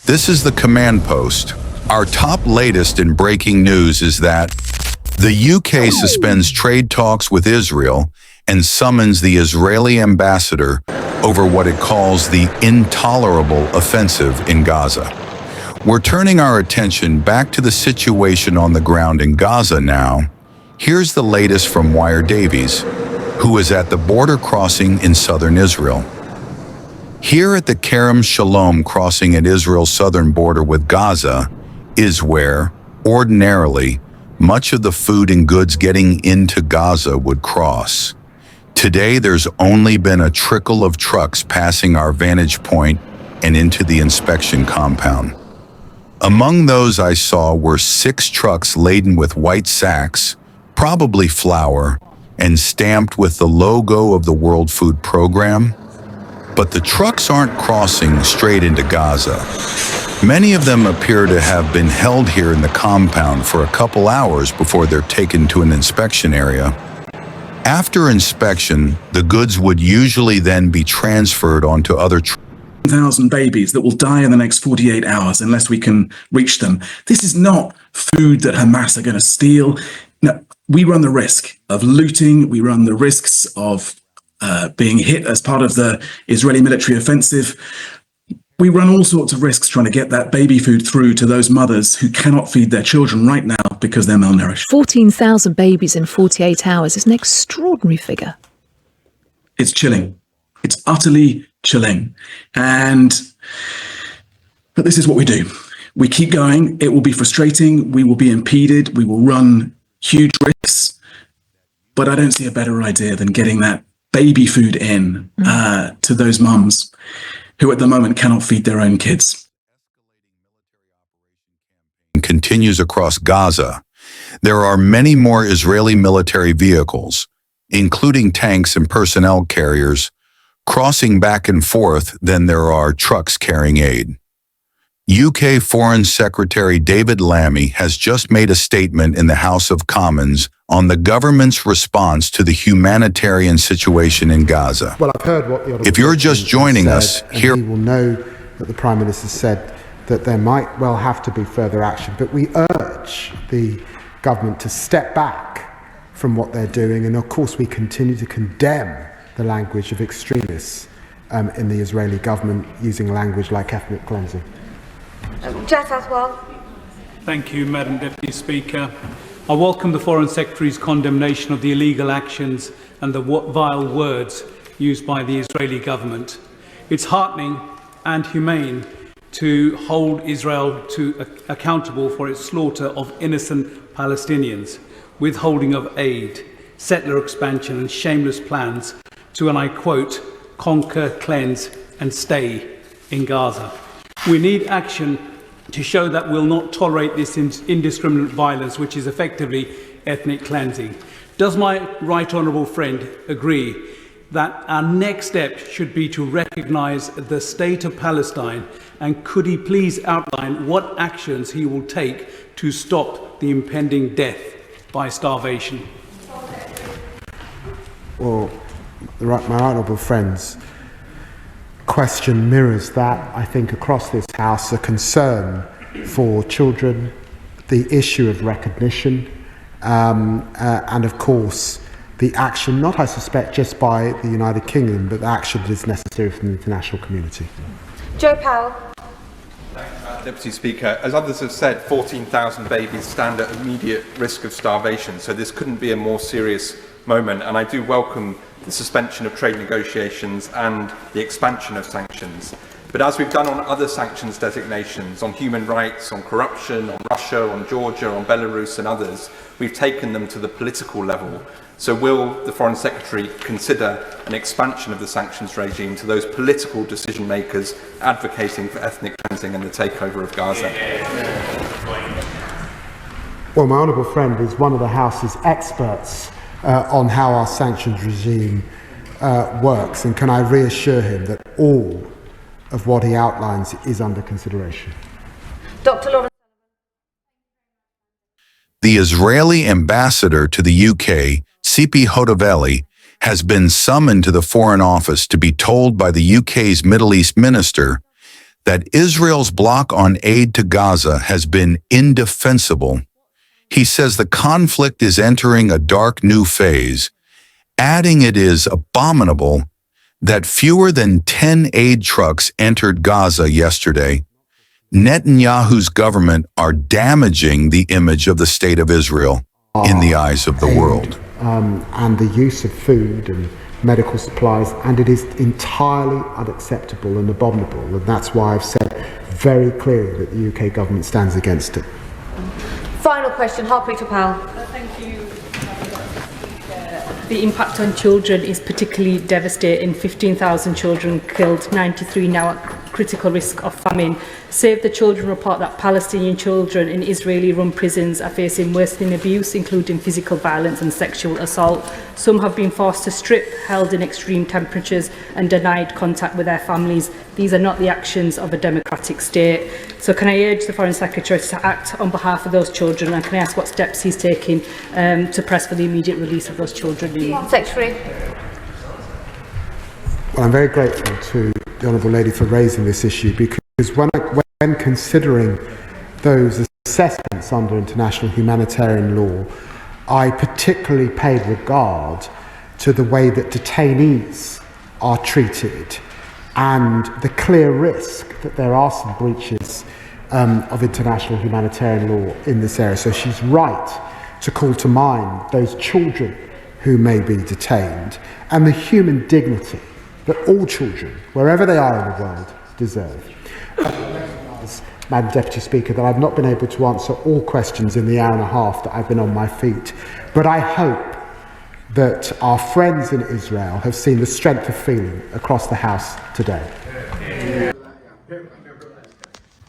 This is the command post. Our top latest in breaking news is that the UK suspends trade talks with Israel and summons the Israeli ambassador over what it calls the intolerable offensive in Gaza. We're turning our attention back to the situation on the ground in Gaza now. Here's the latest from Wire Davies, who is at the border crossing in southern Israel. Here at the Kerem Shalom crossing at Israel's southern border with Gaza is where, ordinarily, much of the food and goods getting into Gaza would cross. Today, there's only been a trickle of trucks passing our vantage point and into the inspection compound. Among those I saw were 6 trucks laden with white sacks, probably flour, and stamped with the logo of the World Food Program. But the trucks aren't crossing straight into Gaza. Many of them appear to have been held here in the compound for a couple hours before they're taken to an inspection area. After inspection, the goods would usually then be transferred onto other trucks. 1,000 babies that will die in the next 48 hours unless we can reach them. This is not food that Hamas are going to steal. No, we run the risk of looting. We run the risks of being hit as part of the Israeli military offensive. We run all sorts of risks trying to get that baby food through to those mothers who cannot feed their children right now because they're malnourished. 14,000 babies in 48 hours is an extraordinary figure. It's chilling. It's utterly chilling. But this is what we do. We keep going. It will be frustrating. We will be impeded. We will run huge risks. But I don't see a better idea than getting that baby food in to those mums who at the moment cannot feed their own kids. Continues across Gaza. There are many more Israeli military vehicles, including tanks and personnel carriers, crossing back and forth than there are trucks carrying aid. UK Foreign Secretary David Lammy has just made a statement in the House of Commons on the government's response to the humanitarian situation in Gaza. Well, I've heard what the Honourable If you're just joining us here, you will know that the Prime Minister said that there might well have to be further action, but we urge the government to step back from what they're doing, and of course we continue to condemn the language of extremists in the Israeli government using language like ethnic cleansing. Jet as well. Thank you, Madam Deputy Speaker. I welcome the Foreign Secretary's condemnation of the illegal actions and the vile words used by the Israeli government. It's heartening and humane to hold Israel accountable for its slaughter of innocent Palestinians, withholding of aid, settler expansion and shameless plans to, and I quote, conquer, cleanse and stay in Gaza. We need action to show that we'll not tolerate this indiscriminate violence, which is effectively ethnic cleansing. Does my right honourable friend agree that our next step should be to recognise the state of Palestine, and could he please outline what actions he will take to stop the impending death by starvation? Well, my honourable friend's question mirrors that, I think, across this House, a concern for children, the issue of recognition, and of course the action, not I suspect just by the United Kingdom, but the action that is necessary from the international community. Joe Powell. Deputy Speaker, as others have said, 14,000 babies stand at immediate risk of starvation, so this couldn't be a more serious moment, and I do welcome the suspension of trade negotiations and the expansion of sanctions. But as we've done on other sanctions designations, on human rights, on corruption, on Russia, on Georgia, on Belarus and others, we've taken them to the political level. So will the Foreign Secretary consider an expansion of the sanctions regime to those political decision makers advocating for ethnic cleansing and the takeover of Gaza? Well, my honourable friend is one of the House's experts on how our sanctions regime works, and can I reassure him that all of what he outlines is under consideration. Dr. Lawrence. the Israeli ambassador to the UK, Sipi Hotoveli, has been summoned to the Foreign Office to be told by the UK's Middle East minister that Israel's block on aid to Gaza has been indefensible. He says the conflict is entering a dark new phase, adding it is abominable that fewer than 10 aid trucks entered Gaza yesterday. Netanyahu's government are damaging the image of the state of Israel in the eyes of the world. And the use of food and medical supplies, and it is entirely unacceptable and abominable, and that's why I've said very clearly that the UK government stands against it. Final question, Harpreet Powell. Thank you. The impact on children is particularly devastating. 15,000 children killed, 93 now at critical risk of famine. Save the Children report that Palestinian children in Israeli-run prisons are facing worsening abuse, including physical violence and sexual assault. Some have been forced to strip, held in extreme temperatures and denied contact with their families. These are not the actions of a democratic state. So can I urge the Foreign Secretary to act on behalf of those children, and can I ask what steps he's taking to press for the immediate release of those children? Secretary. Well, I'm very grateful to the Honourable Lady for raising this issue, because when considering those assessments under international humanitarian law, I particularly paid regard to the way that detainees are treated and the clear risk that there are some breaches of international humanitarian law in this area. So she's right to call to mind those children who may be detained and the human dignity that all children, wherever they are in the world, deserve. Madam Deputy Speaker, that I've not been able to answer all questions in the hour and a half that I've been on my feet, but I hope that our friends in Israel have seen the strength of feeling across the House today.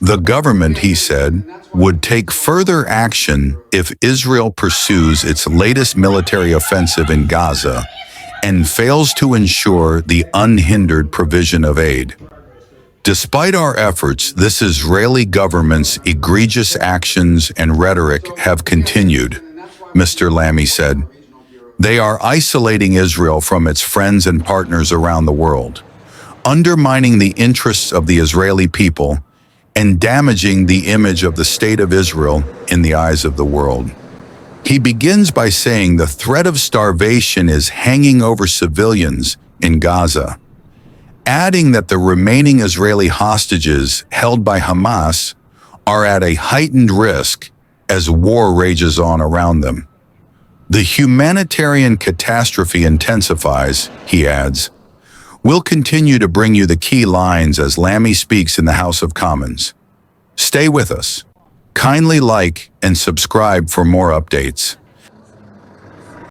The government, he said, would take further action if Israel pursues its latest military offensive in Gaza and fails to ensure the unhindered provision of aid. Despite our efforts, this Israeli government's egregious actions and rhetoric have continued, Mr. Lamy said. They are isolating Israel from its friends and partners around the world, undermining the interests of the Israeli people, and damaging the image of the State of Israel in the eyes of the world. He begins by saying the threat of starvation is hanging over civilians in Gaza, adding that the remaining Israeli hostages held by Hamas are at a heightened risk as war rages on around them. The humanitarian catastrophe intensifies, he adds. We'll continue to bring you the key lines as Lamy speaks in the House of Commons. Stay with us. Kindly like and subscribe for more updates.